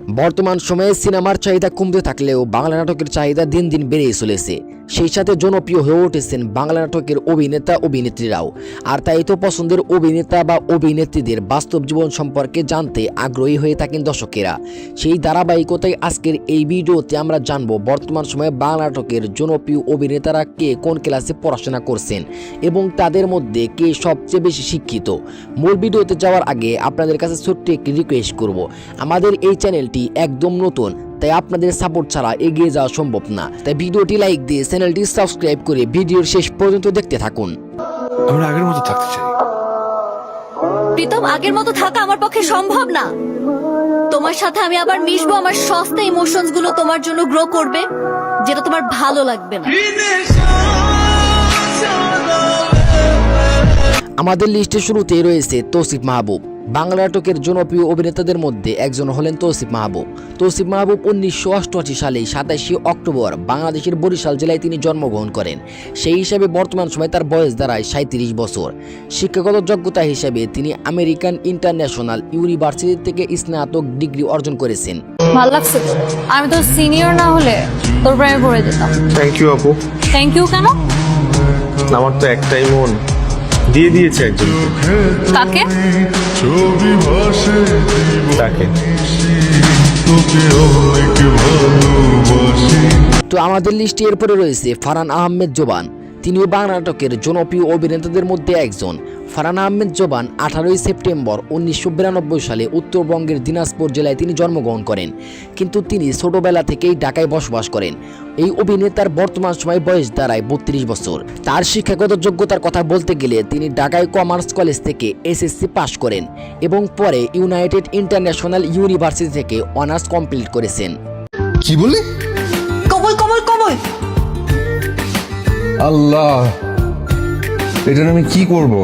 বর্তমান সময়ে সিনেমার চাহিদা কমতে থাকলেও বাংলা নাটকের চাহিদা দিন দিন বেড়েই চলেছে। সেই সাথে জনপ্রিয় হয়ে উঠেছেন বাংলা নাটকের অভিনেতা অভিনেত্রীরাও। আর তাই তো পছন্দের অভিনেতা বা অভিনেত্রীদের বাস্তব জীবন সম্পর্কে জানতে আগ্রহী হয়ে থাকেন দর্শকেরা। সেই ধারাবাহিকতায় আজকের এই ভিডিওতে আমরা জানবো বর্তমান সময়ে বাংলা নাটকের জনপ্রিয় অভিনেতারা কে কোন ক্লাসে পড়াশোনা করছেন এবং তাদের মধ্যে কে সবচেয়ে বেশি শিক্ষিত। মূল ভিডিওতে যাওয়ার আগে আপনাদের কাছে ছোট্ট একটি রিকোয়েস্ট করব, আমাদের এই চ্যানেলটি একদম নতুন, তাই আপনাদের সাপোর্ট ছাড়া এগিয়ে যাওয়া সম্ভব না। তাই ভিডিওটি লাইক দিয়ে চ্যানেলটি সাবস্ক্রাইব করে ভিডিওর শেষ পর্যন্ত দেখতে থাকুন। আমরা আগের মতো থাকতে চাই। প্রীতম, আগের মতো থাকা আমার পক্ষে সম্ভব না। তোমার সাথে আমি আবার মিশবো, আমার সস্তা ইমোশনস গুলো তোমার জন্য গ্রো করবে, যেটা তোমার ভালো লাগবে না। আমাদের লিস্টের শুরুতেই রয়েছে তৌসিফ মাহবুব। বাংলা নাটকের জনপ্রিয় অভিনেতাদের মধ্যে একজন হলেন তৌসিফ মাহবুব। তৌসিফ মাহবুব 1988 সালে 27 অক্টোবর বাংলাদেশের বরিশাল জেলায় তিনি জন্মগ্রহণ করেন। সেই হিসাবে বর্তমান সময়ে তার বয়স দাঁড়ায় 37 বছর। শিক্ষাগত যোগ্যতা হিসেবে তিনি আমেরিকান ইন্টারন্যাশনাল ইউনিভার্সিটি থেকে স্নাতক ডিগ্রি অর্জন করেছেন। ভালো লাগছে তো? আমি তোর সিনিয়র না হলে তোর প্রেমে পড়ে যেতাম। থ্যাংক ইউ আপু। থ্যাংক ইউ কেন? আমার তো একটাই মন, দিয়ে দিয়েছে একজন। কাকে? তাকে। তো আমাদের লিস্টে এরপরে রয়েছে ফারহান আহমেদ জোবান। তিনিও বাংলা নাটকের জনপ্রিয় অভিনেতাদের মধ্যে একজন। ফারহান আহমেদ জোবান 18 সেপ্টেম্বর 1992 সালে উত্তরবঙ্গের দিনাজপুর জেলায় তিনি জন্মগ্রহণ করেন, কিন্তু তিনি ছোটবেলা থেকেই ঢাকায় বসবাস করেন। এই অভিনেতার বর্তমান সময় বয়স দাঁড়ায় 32 বছর। তার শিক্ষাগত যোগ্যতার কথা বলতে গেলে তিনি ঢাকায় কমার্স কলেজ থেকে এসএসসি পাশ করেন এবং পরে ইউনাইটেড ইন্টারন্যাশনাল ইউনিভার্সিটি থেকে অনার্স কমপ্লিট করেছেন। কি বলে? কবুল কবুল কবুল। আল্লাহ, এটা আমি কি করব?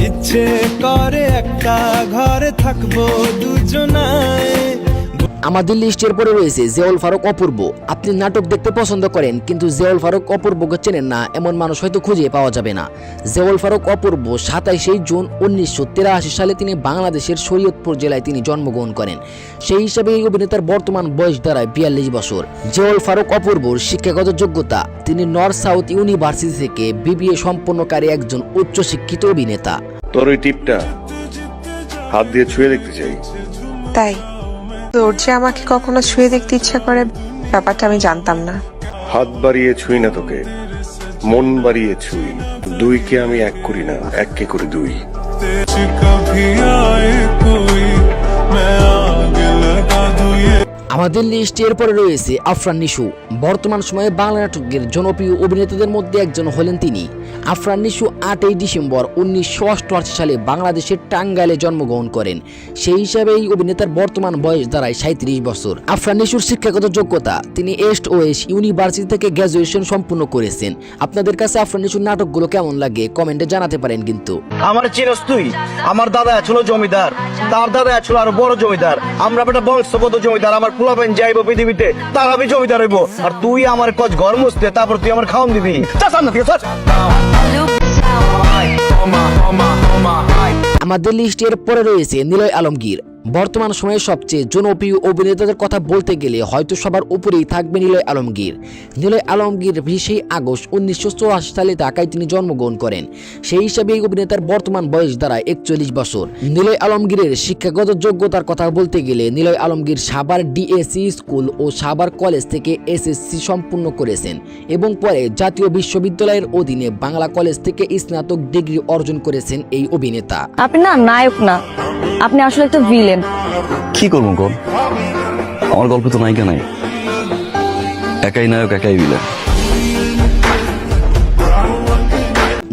ইচ্ছে করে একটা ঘরে থাকবো দুজনায়। আমাদের লিস্টের পরে রয়েছে জিয়াউল ফারুক অপূর্ব। আপনি নাটক দেখতে পছন্দ করেন কিন্তু জিয়াউল ফারুক অপূর্বকে চেনেন না এমন মানুষ হয়তো খুঁজে পাওয়া যাবে না। জিয়াউল ফারুক অপূর্ব 27 জুন 1983 সালে তিনি বাংলাদেশের শরীয়তপুর জেলায় তিনি জন্মগ্রহণ করেন। সেই হিসাবে এই অভিনেতার বর্তমান বয়স দাঁড়ায় 42 বছর। জিয়াউল ফারুক অপূর্বর শিক্ষাগত যোগ্যতা, তিনি নর্থ সাউথ ইউনিভার্সিটি থেকে বিবিএ সম্পন্নকারী একজন উচ্চশিক্ষিত অভিনেতা। তোর ওই টিপটা হাত দিয়ে ছুঁয়ে দেখতে চাই। তাই তোর যে আমাকে কখনো ছুঁয়ে দেখতে ইচ্ছা করে, ব্যাপারটা আমি জানতাম না। হাত বাড়িয়ে ছুঁই না তোকে, মন বাড়িয়ে ছুঁই। দুইকে আমি এক করি না, এককে করি দুই। আমাদের লিস্টে এরপরে রয়েছে আফরান নিশু। বর্তমান সময়ে বাংলা নাটকের জনপ্রিয় অভিনেতাদের মধ্যে একজন হলেন তিনি। আফরান নিশু 8 ডিসেম্বর 1988 সালে বাংলাদেশের টাঙ্গাইলে জন্মগ্রহণ করেন। সেই হিসাবে এই অভিনেতার বর্তমান বয়স দাঁড়ায় 37 বছর। আফরান নিশুর শিক্ষাগত যোগ্যতা, তিনি এস্ট ওয়েস্ট ইউনিভার্সিটি থেকে গ্র্যাজুয়েশন সম্পূর্ণ করেছেন। আপনাদের কাছে আফরান নিশুর নাটকগুলো কেমন লাগে কমেন্টে জানাতে পারেন। কিন্তু আমার চিনস তুই? আমার দাদা ছিল জমিদার, তার দাদা ছিল আরো বড় জমিদার। আমরা বেটা বংশগত জমিদার। আমার পোলাপেন যাইবো পৃথিবীতে, তার আমি জমিদার হইব। আর তুই আমার কচ ঘর মুছতে, তারপর তুই আমার খাওয়ান দিবি। আমাদের লিস্টের পরে রয়েছে নিলয় আলমগীর। বর্তমান সময়ে সবচেয়ে জনপ্রিয় অভিনেতাদের কথা বলতে গেলে হয়তো সবার উপরেই থাকবে নিলয় আলমগীর। নিলয় আলমগীর 20 আগস্ট 1984 সালে ঢাকায় তিনি জন্মগ্রহণ করেন। সেই হিসাবে এই অভিনেতার বর্তমান বয়স দাঁড়ায় 41 বছর। নিলয় আলমগীরের শিক্ষাগত যোগ্যতার কথা বলতে গেলে নিলয় আলমগীর সাভার ডিএসি স্কুল ও সাভার কলেজ থেকে এসএসসি সম্পূর্ণ করেছেন এবং পরে জাতীয় বিশ্ববিদ্যালয়ের অধীনে বাংলা কলেজ থেকে স্নাতক ডিগ্রি অর্জন করেছেন এই অভিনেতা। আপনি না নায়ক না, আপনি আসলে একটা ভিলেন। কি করবো গল্প? আমার গল্পে তো নায়িকা নাই, একাই নায়ক একাই বিলেন।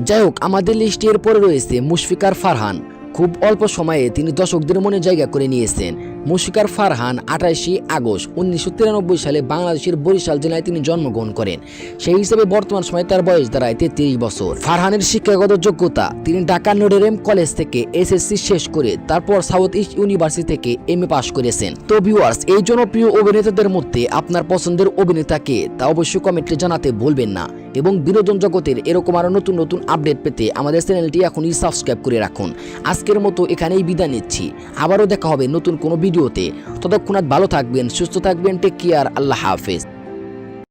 যাই হোক, আমাদের লিস্টের পরে রয়েছে মুশফিকার ফারহান। খুব অল্প সময়ে তিনি দর্শকদের মনে জায়গা করে নিয়েছেন। মুশফিকার ফারহান 28 আগস্ট 1993 সালে বাংলাদেশের বরিশাল জেলায় তিনি জন্মগ্রহণ করেন। সেই হিসেবে বর্তমান সময়ে তার বয়স দাঁড়ায় 33 বছর। ফারহানের শিক্ষাগত যোগ্যতা, তিনি ঢাকা নটরডেম কলেজ থেকে এসএসসি শেষ করে তারপর সাউথ ইস্ট ইউনিভার্সিটি থেকে এমএ পাশ করেছেন। তো ভিউয়ার্স, এই জনপ্রিয় অভিনেতাদের মধ্যে আপনার পছন্দের অভিনেতা কে তা অবশ্যই কমেন্টে জানাতে ভুলবেন না। এবং বিনোদন জগতের এরকম আরো নতুন নতুন আপডেট পেতে আমাদের চ্যানেলটি এখনই সাবস্ক্রাইব করে রাখুন। আজকের মতো এখানেই বিদায় নিচ্ছি, আবারও দেখা হবে নতুন কোনো ভিডিওতে। ততক্ষণ ভালো থাকবেন, সুস্থ থাকবেন, টেক কেয়ার, আল্লাহ হাফেজ।